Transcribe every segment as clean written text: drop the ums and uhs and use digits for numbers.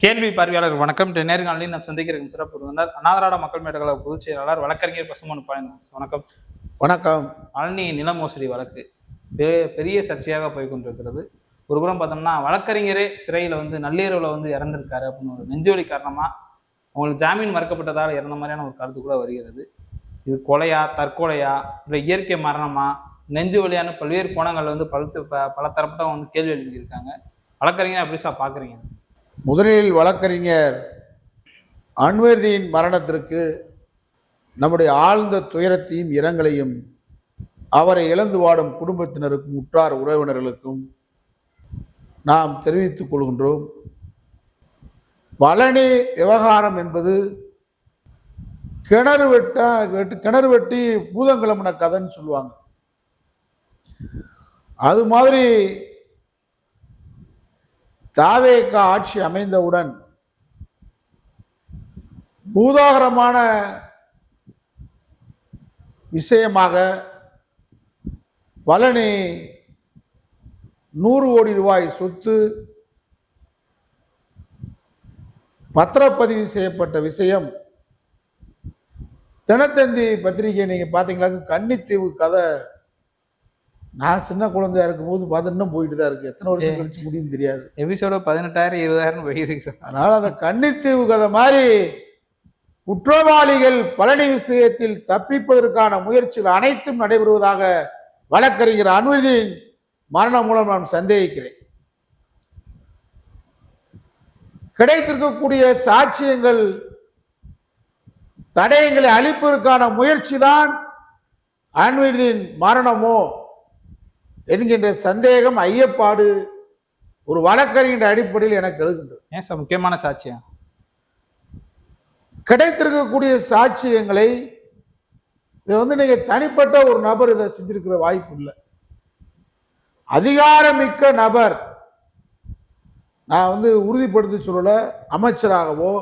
கேள்வி பார்வையாளர் வணக்கம். நேர்காணலில் நாம் சந்திக்கிறோம் சிறப்பு விருந்தினர் அண்ணா மக்கள் மேடகள பொதுச் செயலாளர் வழக்கறிஞர் பசுமன் பாண்டியன். வணக்கம். வணக்கம். பழனி நில மோசடி வழக்கு பெரிய சர்ச்சையாக போய்கொண்டிருக்கிறது. ஒருபுறம் பார்த்தோம்னா வழக்கறிஞரே சிறையில் நள்ளிரவில் இறந்திருக்காரு அப்படின்னு ஒரு நெஞ்சுவலி காரணமாக அவங்களுக்கு ஜாமீன் மறுக்கப்பட்டதால் இறந்த மாதிரியான ஒரு கருத்து கூட வருகிறது. இது கொலையா, தற்கொலையா, இல்லை இயற்கை மரணமா, நெஞ்சு வலியான பல்வேறு கோணங்கள் பல தரப்பட்ட கேள்வி எழுப்பியிருக்காங்க. வழக்கறிஞர் எப்படி சார் பார்க்குறீங்க? முதலில் வழக்கறிஞர் அன்வர்தியின் மரணத்திற்கு நம்முடைய ஆழ்ந்த துயரத்தையும் இரங்கலையும் அவரை இழந்து வாடும் குடும்பத்தினருக்கும் உற்றார் உறவினர்களுக்கும் நாம் தெரிவித்துக் கொள்கின்றோம். பழனி விவகாரம் என்பது கிணறு வெட்டி பூதங்கிழமன கதைன்னு சொல்லுவாங்க. அது மாதிரி தாவேக ஆட்சி அமைந்தவுடன் பூதாகரமான விஷயமாக பழனி 100 கோடி ரூபாய் சொத்து பத்திரப்பதிவு செய்யப்பட்ட விஷயம் தினத்தந்தி பத்திரிகை நீங்கள் பார்த்தீங்களா, கன்னித்தீவு கதை. நான் சின்ன குழந்தையா இருக்கும்போது இன்னும் போயிட்டு தான் இருக்கு. எத்தனை வருஷம் கழிச்சு முடியும் தெரியாது. எபிசோட 18,000 20,000 போயிருக்கு சார். அதனால அந்த கன்னித்தீவு கதை மாதிரி குற்றவாளிகள் பழனி விஷயத்தில் தப்பிப்பதற்கான முயற்சிகள் அனைத்தும் நடைபெறுவதாக வழக்கறிஞர் அன்வர்தியின் மரணம் மூலம் நான் சந்தேகிக்கிறேன். கிடைத்திருக்கக்கூடிய சாட்சியங்கள் தடயங்களை அழிப்பதற்கான முயற்சி தான் அன்வர்தியின் மரணமோ என்கின்ற சந்தேகம், ஐயப்பாடு ஒரு வழக்கறிஞர் அடிப்படையில் எனக்கு எழுகின்றது. ஏன் சார் முக்கியமான சாட்சியம்? கிடைத்திருக்கக்கூடிய சாட்சியங்களை இதை நீங்க தனிப்பட்ட ஒரு நபர் இதை செஞ்சிருக்கிற வாய்ப்பு இல்லை. அதிகாரமிக்க நபர், நான் உறுதிப்படுத்தி சொல்லல, அமைச்சராகவோ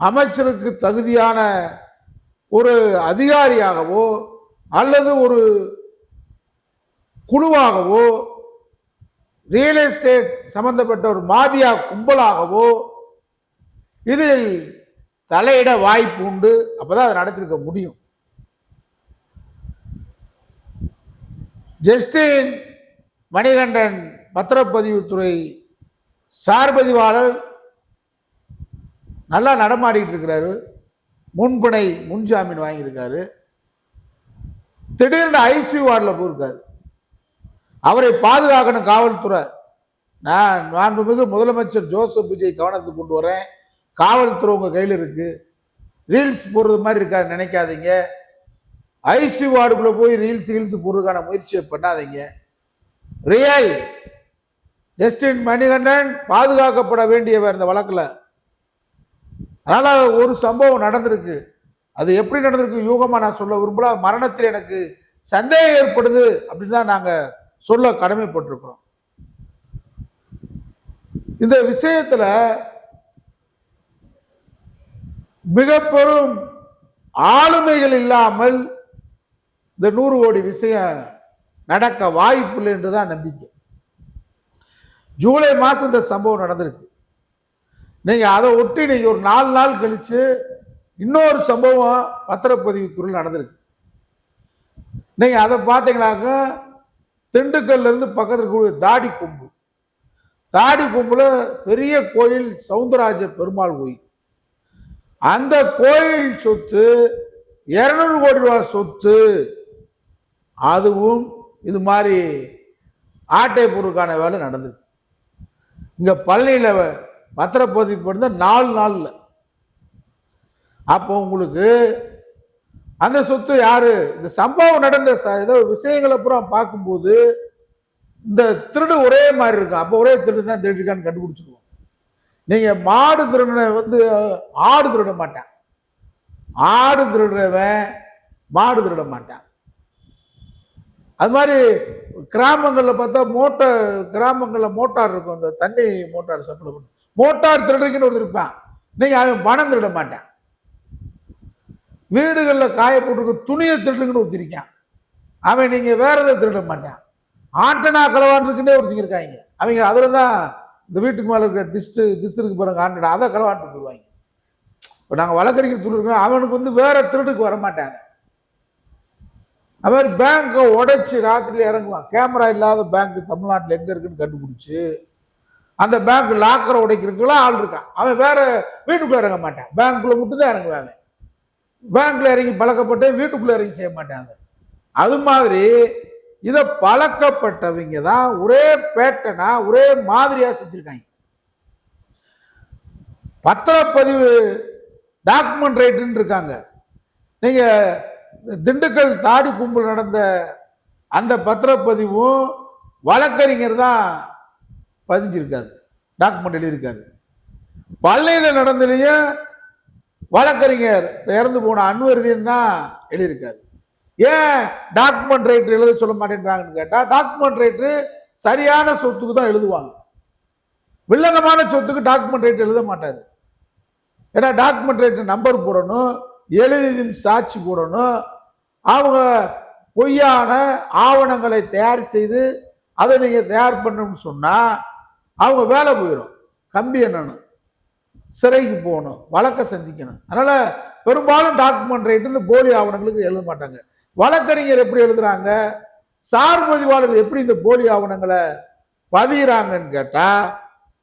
அமைச்சருக்கு தகுதியான ஒரு அதிகாரியாகவோ அல்லது ஒரு குழுவாகவோ ரியல் எஸ்டேட் சம்பந்தப்பட்ட ஒரு மாபியா கும்பலாகவோ இதில் தலையிட வாய்ப்பு உண்டு. அப்பதான் அதை நடத்திருக்க முடியும். ஜஸ்டின் மணிகண்டன் பத்திரப்பதிவுத்துறை சார்பதிவாளர் நல்லா நடமாடிட்டு இருக்கிறாரு. முன்பிணை முன்ஜாமீன் வாங்கியிருக்காரு. திடீர்னு ஐசியூ வார்டில் போயிருக்காரு. அவரை பாதுகாக்கணும் காவல்துறை. நான் மாண்புமிகு முதலமைச்சர் ஜோசப் விஜய் கவனத்துக்கு கொண்டு வரேன். காவல்துறை உங்க கையில் இருக்கு. ரீல்ஸ் போடுறது மாதிரி இருக்காது நினைக்காதீங்க. ஐசியூ வார்டுக்குள்ள போய் ரீல்ஸ் போடுறதுக்கான முயற்சியை பண்ணாதீங்க. ரியல் ஜஸ்டின் மணிகண்டன் பாதுகாக்கப்பட வேண்டியவர் இந்த வழக்குல. அதனால ஒரு சம்பவம் நடந்திருக்கு. அது எப்படி நடந்திருக்கு யூகமா நான் சொல்ல விரும்பல. மரணத்தில் எனக்கு சந்தேகம் ஏற்படுது அப்படின்னு தான் நாங்க சொல்ல கடமைப்பட்டிருக்கிறோம். இந்த விஷயத்துல மிக பெரும் ஆளுமைகள் இல்லாமல் இந்த 100 கோடி விஷயம் நடக்க வாய்ப்பு இல்லை என்றுதான் நம்பிக்கை. ஜூலை மாசம் இந்த சம்பவம் நடந்திருக்கு. நீங்க அதை ஒட்டி நீங்க ஒரு 4 நாள் கழிச்சு இன்னொரு சம்பவம் பத்திரப்பதிவு துறையில் நடந்திருக்கு. நீங்க அதை பார்த்தீங்கன்னாக்க திண்டுக்கல்ல இருந்து பக்கத்தில் தாடி கொம்புல பெரிய கோயில் சவுந்தரராஜ பெருமாள் கோயில். அந்த கோயில் சொத்து 200 கோடி ரூபாய் சொத்து. அதுவும் இது மாதிரி ஆட்டை பொருளுக்கான வேலை நடந்தது. இங்க பழனியில பத்திரப்பதிவு 4 நாள்ல. அப்போ உங்களுக்கு அந்த சொத்து யாரு? இந்த சம்பவம் நடந்த ஏதோ விஷயங்களை அப்புறம் பார்க்கும்போது இந்த திருடு ஒரே மாதிரி இருக்கும். அப்போ ஒரே திருடு தான் திருடிருக்கான்னு கண்டுபிடிச்சிருவோம். நீங்க மாடு திருடனை ஆடு திருட மாட்டான். ஆடு திருடுறவன் மாடு திருட மாட்டான். அது மாதிரி கிராமங்களில் பார்த்தா கிராமங்களில் மோட்டார் இருக்கும். இந்த தண்ணி மோட்டார் சப்ளை பண்ணும். மோட்டார் திருடுறதுக்குன்னு ஒரு இருப்பான். நீங்க அவன் பணம் திருட மாட்டான். வீடுகளில் காய போட்டுருக்கு துணியை திருடுங்கன்னு ஒருத்திருக்கான். அவன் நீங்க வேற எதை திருட மாட்டான். ஆண்டனா களவாண்டுக்குன்னே ஒருத்தங்க இருக்காங்க. அவங்க அதில் தான் இந்த வீட்டுக்கு மேலே இருக்கிற டிஸ் இருக்கு பாருங்க, ஆண்டா, அதை களவாண்டு போயிடுவாங்க. இப்போ நாங்கள் வழக்கறிஞர் தொழில் அவனுக்கு வந்து வேற திருடுக்கு வர மாட்டாங்க. அது மாதிரி பேங்கை உடைச்சி ராத்திரில இறங்குவான். கேமரா இல்லாத பேங்க் தமிழ்நாட்டில் எங்கே இருக்குன்னு கண்டுபிடிச்சி அந்த பேங்க் லாக்கரை உடைக்கிறதுக்குலாம் ஆள் இருக்கான். அவன் வேற வீட்டுக்குள்ள இறங்க மாட்டான், பேங்க்குள்ள மட்டும் தான் இறங்குவாங்க. பேங்க்ல இறங்கி பழக்கப்பட்டு வீட்டுக்குள்ள இறங்கி செய்ய மாட்டாங்க. அது மாதிரி இதை பழக்கப்பட்டவங்க தான் ஒரே பேட்டனா ஒரே மாதிரியா செஞ்சிருக்காங்க. பத்திரப்பதிவு டாக்குமெண்ட் ரைட்டுன்னு இருக்காங்க. நீங்க திண்டுக்கல் தாடி கும்பல் நடந்த அந்த பத்திரப்பதிவும் வழக்கறிஞர் தான் பதிஞ்சிருக்காரு, டாக்குமெண்ட் எழுதியிருக்காரு. பள்ளியில் நடந்ததையும் வழக்கறிஞர் இறந்து போன அன்வர்தீன் தான் எழுதியிருக்காரு. ஏன் டாக்குமெண்ட் ரைட்டர் எழுத சொல்ல மாட்டேன்றாங்கன்னு கேட்டா, டாக்குமெண்ட் ரைட்டர் சரியான சொத்துக்கு தான் எழுதுவாங்க, வில்லங்கமான சொத்துக்கு டாக்குமெண்ட் ரைட்டர் எழுத மாட்டாரு. ஏன்னா டாக்குமெண்ட் ரைட்டர் நம்பர் போடணும், எழுதி சாட்சி போடணும், அவங்க பொய்யான ஆவணங்களை தயார் செய்து அதை நீங்க தயார் பண்ணணும்னு சொன்னா அவங்க வேலை போயிடும், கம்பி என்னன்னு சிறைக்கு போகணும், வழக்க சந்திக்கணும். அதனால பெரும்பாலும் டாக்குமெண்ட் ரைட்டர் இந்த போலி ஆவணங்களுக்கு எழுத மாட்டாங்க. வழக்கறிஞர் எப்படி எழுதுறாங்க, சார்பதிவாளர்கள் எப்படி இந்த போலி ஆவணங்களை பதிகிறாங்கன்னு கேட்டா,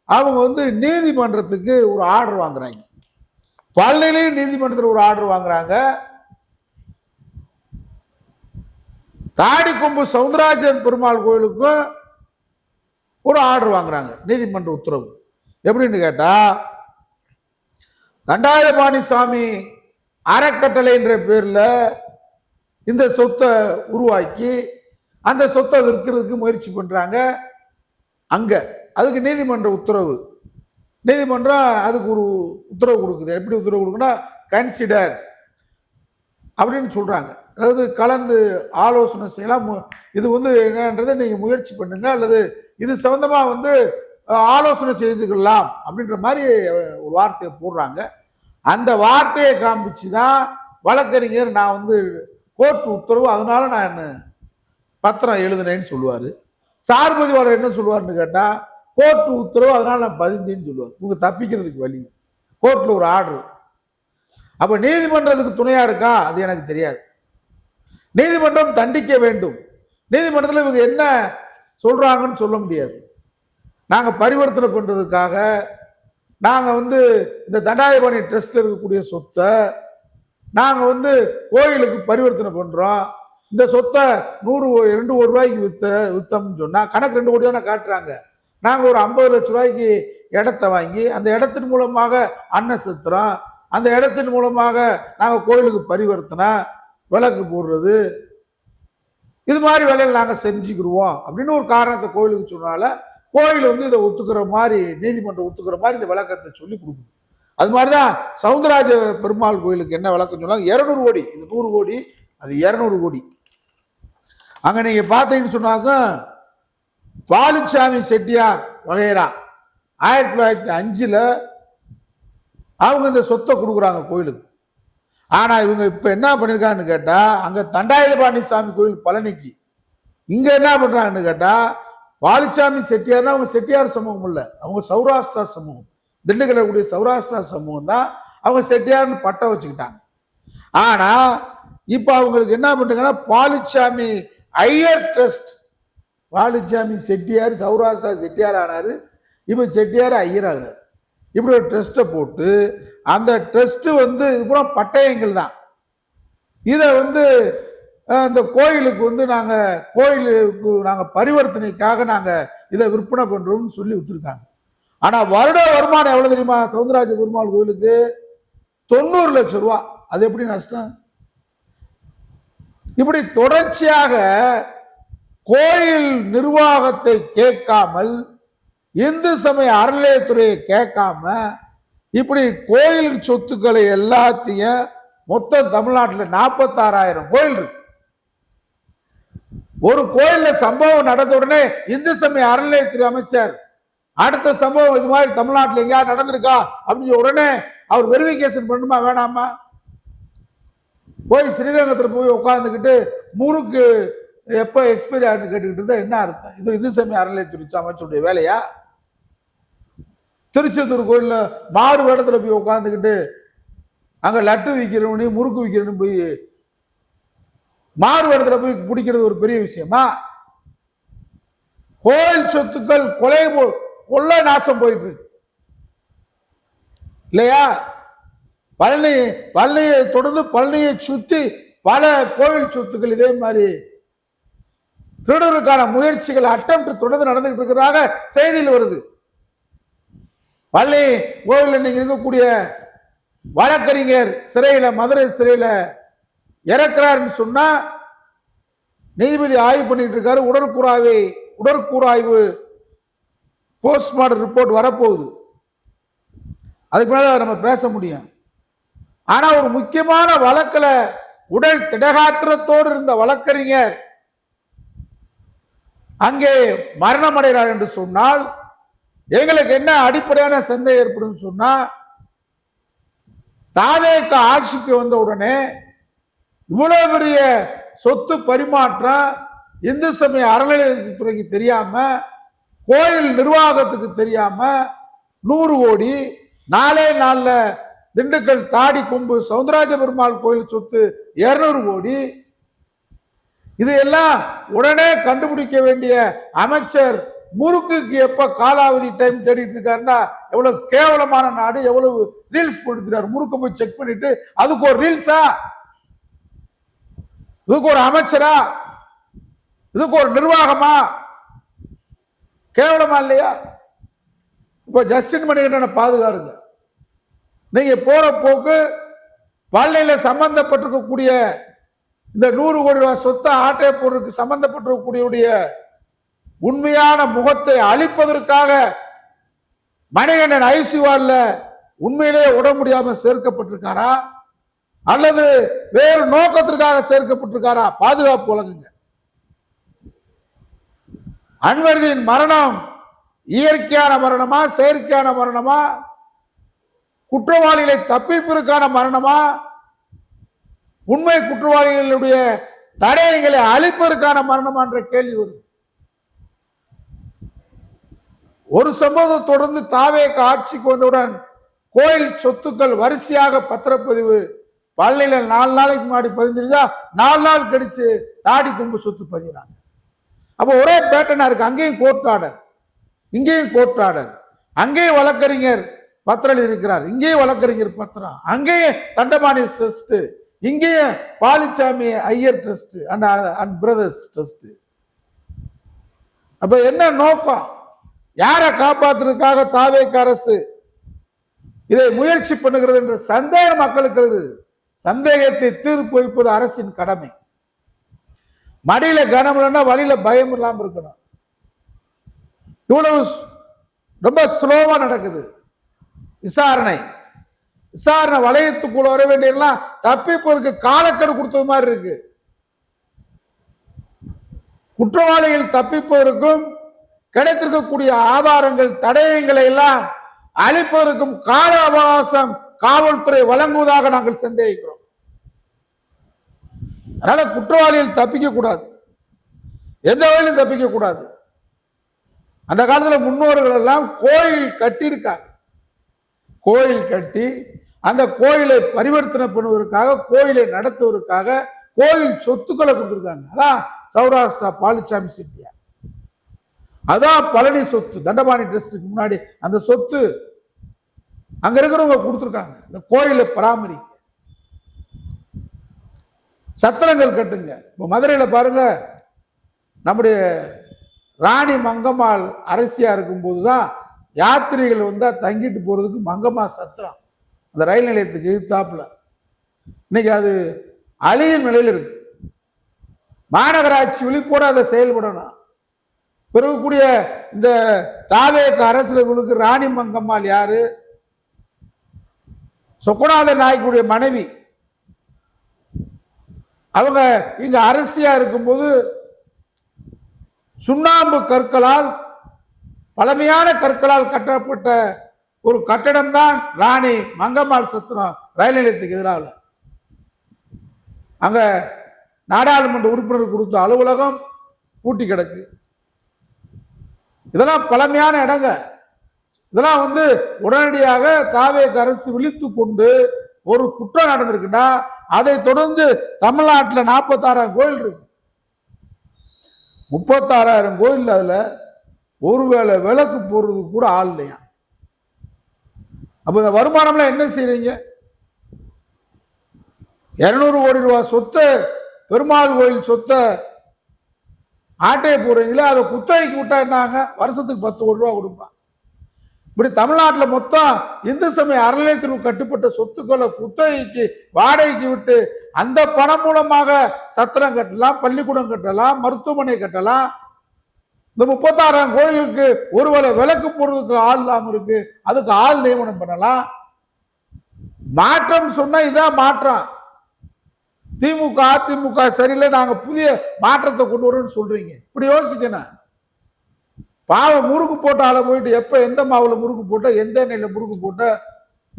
அவங்க வந்து நீதிமன்றத்துக்கு ஒரு ஆர்டர் வாங்குறாங்க. பள்ளியிலையும் நீதிமன்றத்தில் ஒரு ஆர்டர் வாங்குறாங்க. தாடிக்கொம்பு சவுந்தரராஜன் பெருமாள் கோயிலுக்கும் ஒரு ஆர்டர் வாங்குறாங்க, நீதிமன்ற உத்தரவு. எப்படின்னு கேட்டா, தண்டாயுதபாணி சாமி அறக்கட்டளை என்ற பேர்ல இந்த சொத்தை உருவாக்கி அந்த சொத்தை விற்கிறதுக்கு முயற்சி பண்றாங்க. அங்க அதுக்கு நீதிமன்ற உத்தரவு, நீதிமன்றம் அதுக்கு ஒரு உத்தரவு கொடுக்குது. எப்படி உத்தரவு கொடுக்குன்னா, கன்சிடர் அப்படின்னு சொல்றாங்க. அதாவது கலந்து ஆலோசனை செய்யலாம், இது வந்து என்னன்றதை நீங்க முயற்சி பண்ணுங்க, அல்லது இது சம்பந்தமா வந்து ஆலோசனை செய்துக்கலாம் அப்படின்ற மாதிரி ஒரு வார்த்தையை போடுறாங்க. அந்த வார்த்தையை காமிச்சு தான் வழக்கறிஞர் நான் வந்து கோர்ட் உத்தரவு அதனால நான் என்ன பத்திரம் எழுதுனேன்னு சொல்லுவாரு. சார்பதிவாளர் என்ன சொல்லுவாருன்னு கேட்டா, கோர்ட் உத்தரவு அதனால நான் பதிஞ்சேன்னு சொல்லுவார். இவங்க தப்பிக்கிறதுக்கு வழி, கோர்ட்ல ஒரு ஆர்டர். அப்ப நீதிமன்றத்துக்கு துணையா இருக்கா அது எனக்கு தெரியாது. நீதிமன்றம் தண்டிக்க வேண்டும். நீதிமன்றத்தில் இவங்க என்ன சொல்றாங்கன்னு சொல்ல முடியாது. நாங்க பரிவர்த்தனை பண்றதுக்காக நாங்க வந்து இந்த தண்டாயுதபாணி ட்ரஸ்ட்ல இருக்கக்கூடிய சொத்தை நாங்க வந்து கோயிலுக்கு பரிவர்த்தனை பண்றோம், இந்த சொத்தை 2 கோடி ரூபாய்க்கு வித்தோம்னு சொன்னா கணக்கு 2 கோடி தானே காட்டுறாங்க. நாங்க ஒரு 50 லட்சம் ரூபாய்க்கு இடத்தை வாங்கி அந்த இடத்தின் மூலமாக அன்னசத்திரம், அந்த இடத்தின் மூலமாக நாங்க கோயிலுக்கு பரிவர்த்தனை விளக்கு போடுறது, இது மாதிரி வேலையில் நாங்க செஞ்சுக்கிடுவோம் அப்படின்னு ஒரு காரணத்தை கோயிலுக்கு சொன்னால கோயில் வந்து இதை ஒத்துக்கிற மாதிரி, நீதிமன்றம் ஒத்துக்கிற மாதிரி இந்த விளக்கத்தை சொல்லி கொடுக்குது. அது மாதிரிதான் சவுந்தரராஜ பெருமாள் கோயிலுக்கு என்ன விளக்கம் சொன்னாங்க, 200 கோடி, இது 100 கோடி, அது 200 கோடி. அங்க நீங்க பார்த்தீங்கன்னு சொன்னாங்க, பாலுச்சாமி செட்டியார் வகைரா 1905 அவங்க இந்த சொத்தை கொடுக்குறாங்க கோயிலுக்கு. ஆனா இவங்க இப்ப என்ன பண்ணிருக்காங்கன்னு கேட்டா, அங்க தண்டாயுதபாணி சாமி கோயில் பழனிக்கு, இங்க என்ன பண்றாங்கன்னு கேட்டா, பாலுச்சாமி செட்டியார்னா அவங்க செட்டியார் சமூகம் இல்ல, அவங்க சௌராஷ்டிரா சமூகம், திண்டுக்கல்ல கூடிய சௌராஷ்டிரா சமூகம் தான் அவங்க செட்டியார்னு பட்டம் வச்சுக்கிட்டாங்க. ஆனா இப்ப அவங்களுக்கு என்ன பண்றாங்கன்னா, பாலுச்சாமி ஐயர் ட்ரஸ்ட், பாலுச்சாமி செட்டியார் சௌராஷ்டிரா செட்டியார் ஆனாரு, இப்ப செட்டியார் ஐயர் ஆகிறார். இப்படி ஒரு ட்ரஸ்ட்டை போட்டு அந்த ட்ரஸ்ட் வந்து இது பூரா பட்டயங்கள் தான். இதை வந்து இந்த கோயிலுக்கு வந்து கோயிலுக்கு நாங்கள் பரிவர்த்தனைக்காக நாங்கள் இதை விற்பனை பண்றோம்னு சொல்லி வித்துருக்காங்க. ஆனா வருட வருமானம் எவ்வளவு தெரியுமா, சவுந்தரராஜ பெருமாள் கோயிலுக்கு 90 லட்சம் ரூபா. அது எப்படி நஷ்டம்? இப்படி தொடர்ச்சியாக கோயில் நிர்வாகத்தை கேட்காமல், இந்து சமய அறநிலையத்துறையை கேட்காம, இப்படி கோயில் சொத்துக்களை எல்லாத்தையும் மொத்தம் தமிழ்நாட்டில் 46,000 கோயில் இருக்கு. ஒரு கோயில்ல சம்பவம் நடந்த உடனே இந்து சமய அறநிலையத்துறை அமைச்சர் அடுத்த சம்பவம் இது மாதிரி தமிழ்நாட்டில் எங்கேயாவது நடந்திருக்கா அப்படின்னு உடனே அவர் வெரிஃபிகேஷன் பண்ணுமா வேணாமா? போய் ஸ்ரீரங்கத்தில் போய் உட்காந்துக்கிட்டு முறுக்கு எப்போ எக்ஸ்பைரி ஆகுன்னு கேட்டுக்கிட்டு இருந்தா என்ன அர்த்தம்? இது இந்து சமய அறநிலையத்துறை அமைச்சருடைய வேலையா? திருச்செந்தூர் கோயில்ல மாறு வேடத்துல போய் உட்காந்துக்கிட்டு அங்க லட்டு விற்கிறவனு முறுக்கு விற்கிறவனு போய் மாறு வேடத்துல போய் பிடிக்கிறது ஒரு பெரிய விஷயமா? கோயில் சொத்துக்கள் கொள்ள நாசம் போயிட்டு இருக்கு இல்லையா? பழனியை தொடர்ந்து பழனியை சுத்தி பல கோயில் சொத்துக்கள் இதே மாதிரி திருடுவதற்கான முயற்சிகள் அட்டெம்ப்ட் தொடர்ந்து நடந்துகிட்டு இருக்கிறதாக செய்தியில் வருது. பழனி கோவில் இன்னைக்கு இருக்கக்கூடிய வழக்கறிஞர் சிறையில, மதுரை சிறையில இறக்குறாருன்னு சொன்னா நீதிபதி ஆய்வு பண்ணிட்டு இருக்காரு. உடற்கூறாய்வு போஸ்ட்மார்டம் ரிப்போர்ட் வரப்போகுது. அதுக்கு மேல நம்ம பேச முடியும். ஆனா ஒரு முக்கியமான வழக்குல உடல் திடகாத்திரத்தோடு இருந்த வழக்கறிஞர் அங்கே மரணம் அடைகிறார் என்று சொன்னால் எங்களுக்கு என்ன அடிப்படையான சந்தேகம் ஏற்படும் சொன்னா, தாவேக ஆட்சிக்கு வந்த உடனே இவ்வளவு பெரிய சொத்து பரிமாற்றம் இந்து சமய அறநிலையத்துறைக்கு தெரியாம, கோயில் நிர்வாகத்துக்கு தெரியாம 100 கோடி 4 நாள்ல திண்டுக்கல் தாடி கொம்பு சவுந்தரராஜ பெருமாள் கோயில் சொத்து 200 கோடி, இது எல்லாம் உடனே கண்டுபிடிக்க வேண்டிய அமைச்சர் முறுக்குக்கு எப்ப காலாவதி டைம் தேடிட்டு இருக்காருன்னா எவ்வளவு கேவலமான நாடு, எவ்வளவு ரீல்ஸ் போட்டுறாரு. முறுக்கு போய் செக் பண்ணிட்டு அதுக்கு ஒரு ரீல்ஸா, இதுக்கு ஒரு அமைச்சரா, இதுக்கு ஒரு நிர்வாகமா? கேவலமா இல்லையா? இப்ப ஜஸ்டின் மணிகண்டனை பாதுகாருங்க. நீங்க போற போக்கு பழனியில சம்பந்தப்பட்டிருக்கக்கூடிய இந்த 100 கோடி ரூபாய் சொத்தை ஆட்டை போடுறதுக்கு சம்பந்தப்பட்டிருக்கக்கூடிய உண்மையான முகத்தை அழிப்பதற்காக மணிகண்டன் ஐசியூஆர்ல உண்மையிலேயே உட முடியாம சேர்க்கப்பட்டிருக்காரா அல்லது வேறு நோக்கத்திற்காக சேர்க்கப்பட்டிருக்காரா? பாதுகாப்பு வழங்குங்க. அன்வர்தியின் மரணம் இயற்கையான மரணமா, செயற்கையான மரணமா, குற்றவாளிகளை தப்பிப்பதற்கான மரணமா, உண்மை குற்றவாளிகளுடைய தடயங்களை அழிப்பதற்கான மரணமா என்ற கேள்வி வருது. ஒரு சம்பவம் தொடர்ந்து தாவேக ஆட்சிக்கு வந்தவுடன் கோயில் சொத்துக்கள் வரிசையாக பத்திரப்பதிவு. பழனியில 4 நாளைக்கு முன்னாடி பதிஞ்சிருந்தா 4 நாள் கழிச்சு தாடி கொம்பு சொத்து பதிகிறாங்க. அப்போ ஒரே பேட்டர்னா இருக்கு. அங்கேயும் கோர்ட் ஆர்டர், இங்கேயும் கோர்ட் ஆர்டர், அங்கேயும் வழக்கறிஞர் பத்திரம் இருக்கிறார், இங்கேயும் வழக்கறிஞர் பத்திரம், அங்கேயும் தண்டபாணி ட்ரஸ்ட், இங்கேயும் Palichami Iyer trust and brothers trust. அப்ப என்ன நோக்கம்? யாரை காப்பாற்றுறதுக்காக தாவேக அரசு இதை முயற்சி பண்ணுகிறது என்ற சந்தேகம் மக்களுக்கு இருக்குது. சந்தேகத்தை தீர்ப்பு வைப்பது அரசின் கடமை. மடியில கனம் இல்லைன்னா வழியில பயம் இல்லாம இருக்கணும். இவ்வளவு ரொம்ப ஸ்லோவா நடக்குது விசாரணை. வளையத்துக்குள்ள வர வேண்டியதெல்லாம் தப்பிப்பதற்கு காலக்கெடு கொடுத்தது மாதிரி இருக்கு. குற்றவாளிகள் தப்பிப்பதற்கும் கிடைத்திருக்கக்கூடிய ஆதாரங்கள் தடயங்களை எல்லாம் அழிப்பதற்கும் கால அவகாசம் காவல்துறை வழங்குவதாக நாங்கள் சந்தேகிக்கிறோம். அதனால குற்றவாளிகள் தப்பிக்க கூடாது, எந்த வகையிலும் தப்பிக்க கூடாது. அந்த காலத்துல முன்னோர்கள் எல்லாம் கோயில் கட்டியிருக்காங்க. கோயில் கட்டி அந்த கோயிலை பரிவர்த்தனை பண்ணுவதற்காக, கோயிலை நடத்துவதற்காக கோயில் சொத்துக்களை கொடுத்துருக்காங்க. அதான் சௌராஷ்டிரா பாலிச்சாமி செட்டியார், அதான் பழனி சொத்து. தண்டபாணி ட்ரஸ்டுக்கு முன்னாடி அந்த சொத்து அங்க இருக்கிறவங்க கொடுத்துருக்காங்க. இந்த கோயிலை பராமரிக்க சத்திரங்கள் கட்டுங்க. இப்போ மதுரையில் பாருங்க, நம்முடைய ராணி மங்கம்மாள் அரசியா இருக்கும்போது தான் யாத்திரிகள் வந்தா தங்கிட்டு போறதுக்கு மங்கம்மா சத்திரம் அந்த ரயில் நிலையத்துக்கு எதிர்த்தாப்புல. இன்னைக்கு அது அழியும் நிலையில் இருக்கு. மாநகராட்சி விழிப்போடு அதை செயல்படணும். பிறகுக்கூடிய இந்த தாவேக அரசுகளுக்கு ராணி மங்கம்மாள் யாரு? சொக்குநாத நாயக்குடைய மனைவி. அவங்க இங்க அரசியா இருக்கும்போது சுண்ணாம்பு கற்களால், பழமையான கற்களால் கட்டப்பட்ட ஒரு கட்டடம் தான் ராணி மங்கம்மாள் சத்திரம் ரயில் நிலையத்துக்கு எதிராக. அங்க நாடாளுமன்ற உறுப்பினர் கொடுத்த அலுவலகம் பூட்டி கிடக்கு. இதெல்லாம் பழமையான இடங்க. இதெல்லாம் உடனடியாக தாவேக அரசு விழித்து கொண்டு ஒரு குற்றம் நடந்திருக்குன்னா அதை தொடர்ந்து தமிழ்நாட்டில் 46,000 கோயில் இருக்கு. 36,000 கோயில், அதுல ஒருவேளை விளக்கு போடுறதுக்கு கூட ஆள் இல்லையா? அப்ப இந்த வருமானம்லாம் என்ன செய்றீங்க? 200 கோடி ரூபாய் சொத்தை, பெருமாள் கோயில் சொத்தை ஆட்டையை போடுறீங்களே, அதை குத்தகைக்கு விட்டா என்னாங்க? வருஷத்துக்கு 10 கோடி ரூபாய் கொடுப்பான். இப்படி தமிழ்நாட்டில் மொத்தம் இந்து சமய அறநிலையத்திற்கு கட்டுப்பட்ட சொத்துக்களை குத்தகைக்கு வாடகைக்கு விட்டு அந்த பணம் மூலமாக சத்திரம் கட்டலாம், பள்ளிக்கூடம் கட்டலாம், மருத்துவமனை கட்டலாம். இந்த 36,000 கோயிலுக்கு ஒருவேளை விளக்கு போடுறதுக்கு ஆள் இல்லாம இருக்கு, அதுக்கு ஆள் நியமனம் பண்ணலாம். மாற்றம் சொன்னா இதான் மாற்றம். திமுக அதிமுக சரியில்லை, நாங்க புதிய மாற்றத்தை கொண்டு வரோம்னு சொல்றீங்க. இப்படி யோசிக்கணும். பாவம் முறுக்கு போட்ட ஆளை போயிட்டு எப்ப எந்த மாவுல முறுக்கு போட்ட, எந்த எண்ணெயில முறுக்கு போட்ட,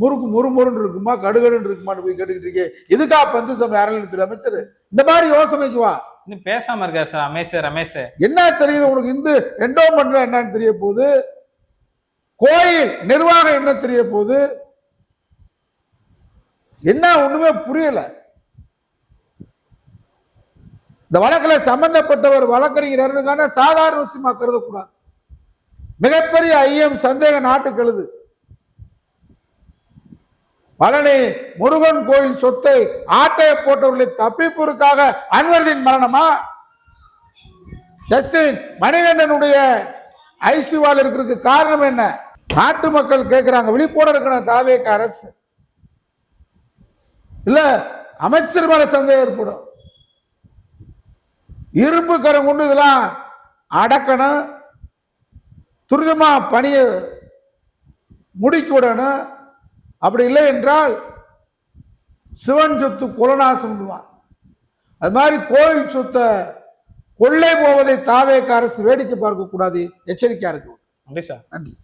முறுக்கு முறுமுறுன்னு இருக்குமா கடுகடுன்னு இருக்குமான்னு போய் கேட்டுக்கிட்டு இருக்கே. இதுக்கா பந்து சமய அறநிலையத்துறை அமைச்சர் இந்த மாதிரி யோசனைக்கு வா. இன்னும் பேசாம இருக்காரு சார் ரமேஷ். என்ன தெரியுது உனக்கு? இந்து என்டோமெண்ட் என்னன்னு தெரிய போகுது, கோயில் நிர்வாகம் என்ன தெரிய போகுது, என்ன ஒண்ணுமே புரியல. இந்த வழக்கில் சம்பந்தப்பட்டவர் வழக்கறிஞர் இருந்துக்கான சாதாரண விஷயமா கருதக்கூடாது. மிகப்பெரிய ஐயம், சந்தேகம் நாட்டுக்கு எழுது. பழனி முருகன் கோயில் சொத்தை ஆட்டைய போட்டவர்களை தப்பிப்பதற்காக அன்வர்தீன் மரணமா? ஜஸ்டின் மணிகண்டனுடைய ஐசியூவால் இருக்கிறதுக்கு காரணம் என்ன? நாட்டு மக்கள் கேட்கிறாங்க. விழிப்போட இருக்கணும் தாவேக அரசு. இல்ல அமைச்சர் மேல சந்தேகம் ஏற்படும். இரும்பு கரம் கொண்டு இதெல்லாம் அடக்கணும், துரிதமா பணியை முடிக்க விடணும். அப்படி இல்லை என்றால் சிவன் சொத்து குலநாசம். அது மாதிரி கோயில் சொத்தை கொள்ளை போவதை தாவேக அரசு வேடிக்கை பார்க்க கூடாது, எச்சரிக்கையா இருக்கு. நன்றி சார். நன்றி.